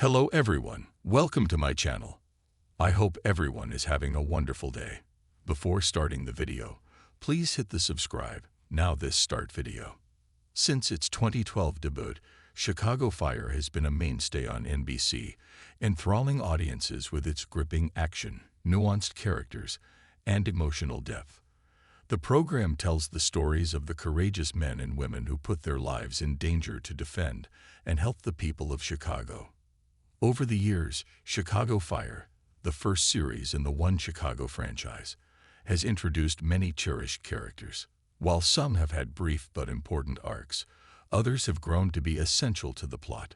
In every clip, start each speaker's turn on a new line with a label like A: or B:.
A: Hello everyone, welcome to my channel. I hope everyone is having a wonderful day. Before starting the video, please hit the subscribe. Now this start video. Since its 2012 debut, Chicago Fire has been a mainstay on NBC, enthralling audiences with its gripping action, nuanced characters, and emotional depth. The program tells the stories of the courageous men and women who put their lives in danger to defend and help the people of Chicago. Over the years, Chicago Fire, the first series in the One Chicago franchise, has introduced many cherished characters. While some have had brief but important arcs, others have grown to be essential to the plot.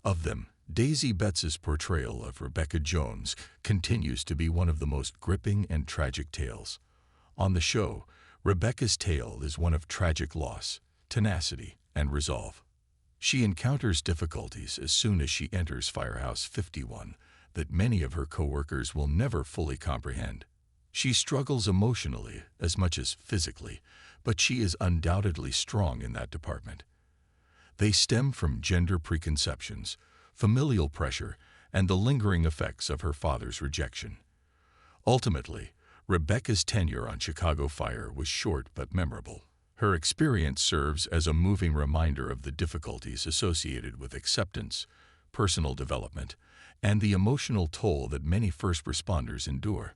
A: Of them, Daisy Betts's portrayal of Rebecca Jones continues to be one of the most gripping and tragic tales. On the show, Rebecca's tale is one of tragic loss, tenacity, and resolve. She encounters difficulties as soon as she enters Firehouse 51 that many of her co-workers will never fully comprehend. She struggles emotionally as much as physically, but she is undoubtedly strong in that department. They stem from gender preconceptions, familial pressure, and the lingering effects of her father's rejection. Ultimately, Rebecca's tenure on Chicago Fire was short but memorable. Her experience serves as a moving reminder of the difficulties associated with acceptance, personal development, and the emotional toll that many first responders endure.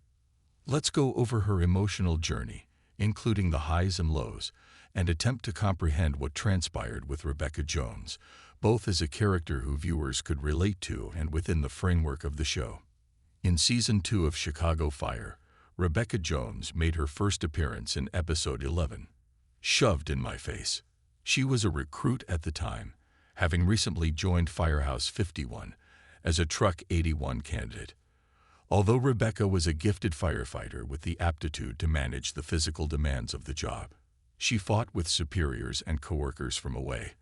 A: Let's go over her emotional journey, including the highs and lows, and attempt to comprehend what transpired with Rebecca Jones, both as a character who viewers could relate to and within the framework of the show. In Season 2 of Chicago Fire, Rebecca Jones made her first appearance in Episode 11. Shoved in my face. She was a recruit at the time, having recently joined Firehouse 51 as a Truck 81 candidate. Although Rebecca was a gifted firefighter with the aptitude to manage the physical demands of the job, she fought with superiors and coworkers from away,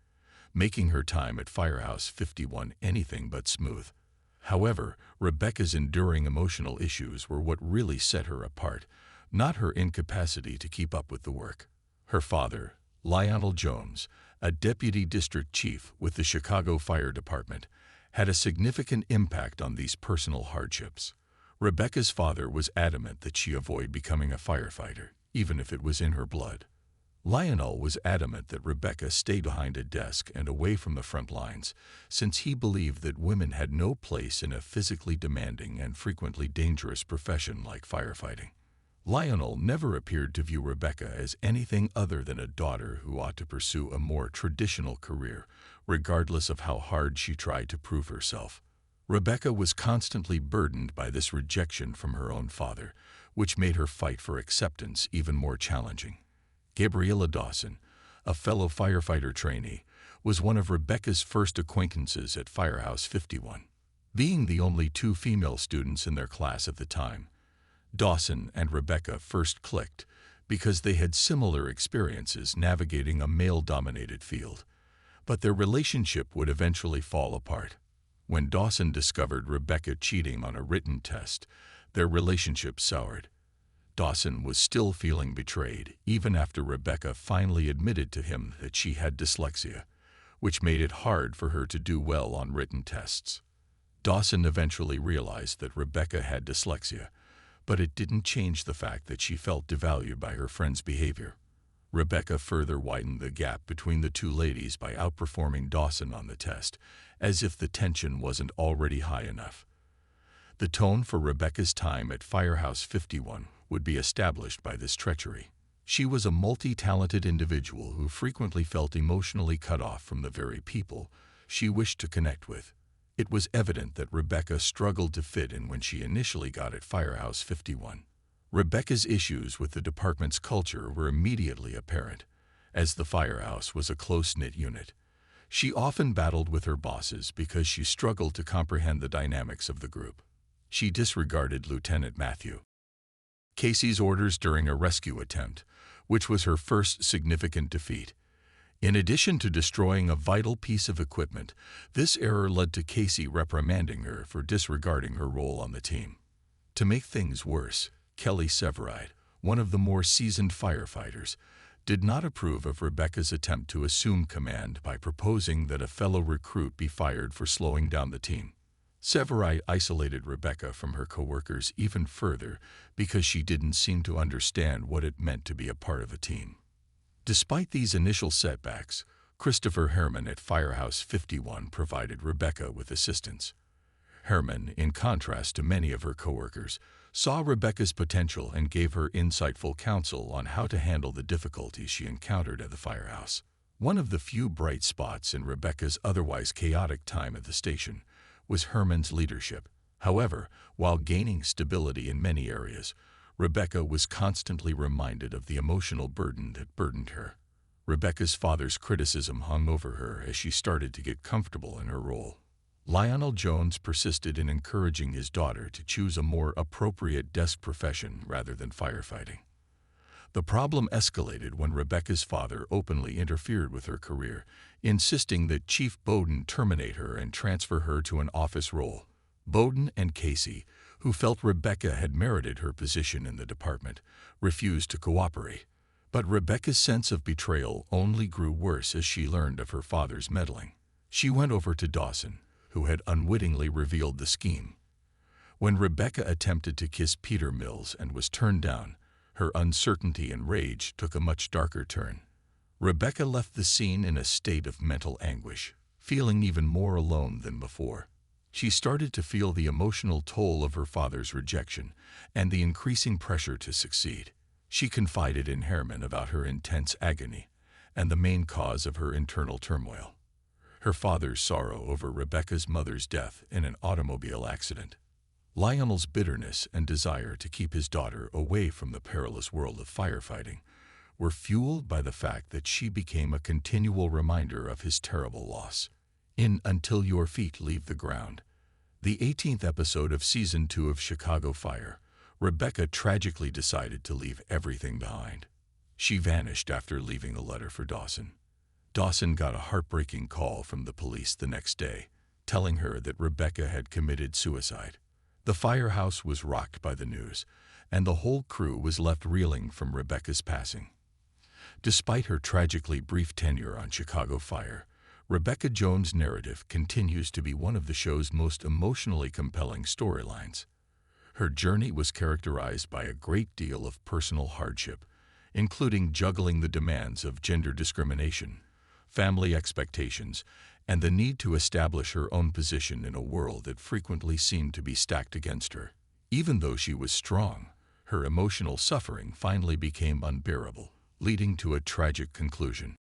A: making her time at Firehouse 51 anything but smooth. However, Rebecca's enduring emotional issues were what really set her apart, not her incapacity to keep up with the work. Her father, Lionel Jones, a deputy district chief with the Chicago Fire Department, had a significant impact on these personal hardships. Rebecca's father was adamant that she avoid becoming a firefighter, even if it was in her blood. Lionel was adamant that Rebecca stay behind a desk and away from the front lines, since he believed that women had no place in a physically demanding and frequently dangerous profession like firefighting. Lionel never appeared to view Rebecca as anything other than a daughter who ought to pursue a more traditional career, regardless of how hard she tried to prove herself. Rebecca was constantly burdened by this rejection from her own father, which made her fight for acceptance even more challenging. Gabriella Dawson, a fellow firefighter trainee, was one of Rebecca's first acquaintances at Firehouse 51. Being the only two female students in their class at the time, Dawson and Rebecca first clicked because they had similar experiences navigating a male-dominated field, but their relationship would eventually fall apart. When Dawson discovered Rebecca cheating on a written test, their relationship soured. Dawson was still feeling betrayed even after Rebecca finally admitted to him that she had dyslexia, which made it hard for her to do well on written tests. Dawson eventually realized that Rebecca had dyslexia, but it didn't change the fact that she felt devalued by her friend's behavior. Rebecca further widened the gap between the two ladies by outperforming Dawson on the test, as if the tension wasn't already high enough. The tone for Rebecca's time at Firehouse 51 would be established by this treachery. She was a multi-talented individual who frequently felt emotionally cut off from the very people she wished to connect with. It was evident that Rebecca struggled to fit in when she initially got at Firehouse 51. Rebecca's issues with the department's culture were immediately apparent, as the firehouse was a close-knit unit. She often battled with her bosses because she struggled to comprehend the dynamics of the group. She disregarded Lieutenant Matthew Casey's orders during a rescue attempt, which was her first significant defeat. In addition to destroying a vital piece of equipment, this error led to Casey reprimanding her for disregarding her role on the team. To make things worse, Kelly Severide, one of the more seasoned firefighters, did not approve of Rebecca's attempt to assume command by proposing that a fellow recruit be fired for slowing down the team. Severai isolated Rebecca from her coworkers even further because she didn't seem to understand what it meant to be a part of a team. Despite these initial setbacks, Christopher Herman at Firehouse 51 provided Rebecca with assistance. Herman, in contrast to many of her coworkers, saw Rebecca's potential and gave her insightful counsel on how to handle the difficulties she encountered at the firehouse. One of the few bright spots in Rebecca's otherwise chaotic time at the station was Herman's leadership. However, while gaining stability in many areas, Rebecca was constantly reminded of the emotional burden that burdened her. Rebecca's father's criticism hung over her as she started to get comfortable in her role. Lionel Jones persisted in encouraging his daughter to choose a more appropriate desk profession rather than firefighting. The problem escalated when Rebecca's father openly interfered with her career, insisting that Chief Bowden terminate her and transfer her to an office role. Bowden and Casey, who felt Rebecca had merited her position in the department, refused to cooperate. But Rebecca's sense of betrayal only grew worse as she learned of her father's meddling. She went over to Dawson, who had unwittingly revealed the scheme. When Rebecca attempted to kiss Peter Mills and was turned down, her uncertainty and rage took a much darker turn. Rebecca left the scene in a state of mental anguish, feeling even more alone than before. She started to feel the emotional toll of her father's rejection and the increasing pressure to succeed. She confided in Herman about her intense agony and the main cause of her internal turmoil: her father's sorrow over Rebecca's mother's death in an automobile accident. Lionel's bitterness and desire to keep his daughter away from the perilous world of firefighting were fueled by the fact that she became a continual reminder of his terrible loss. In Until Your Feet Leave the Ground, the 18th episode of Season 2 of Chicago Fire, Rebecca tragically decided to leave everything behind. She vanished after leaving a letter for Dawson. Dawson got a heartbreaking call from the police the next day, telling her that Rebecca had committed suicide. The firehouse was rocked by the news, and the whole crew was left reeling from Rebecca's passing. Despite her tragically brief tenure on Chicago Fire, Rebecca Jones' narrative continues to be one of the show's most emotionally compelling storylines. Her journey was characterized by a great deal of personal hardship, including juggling the demands of gender discrimination, family expectations, and the need to establish her own position in a world that frequently seemed to be stacked against her. Even though she was strong, her emotional suffering finally became unbearable, leading to a tragic conclusion.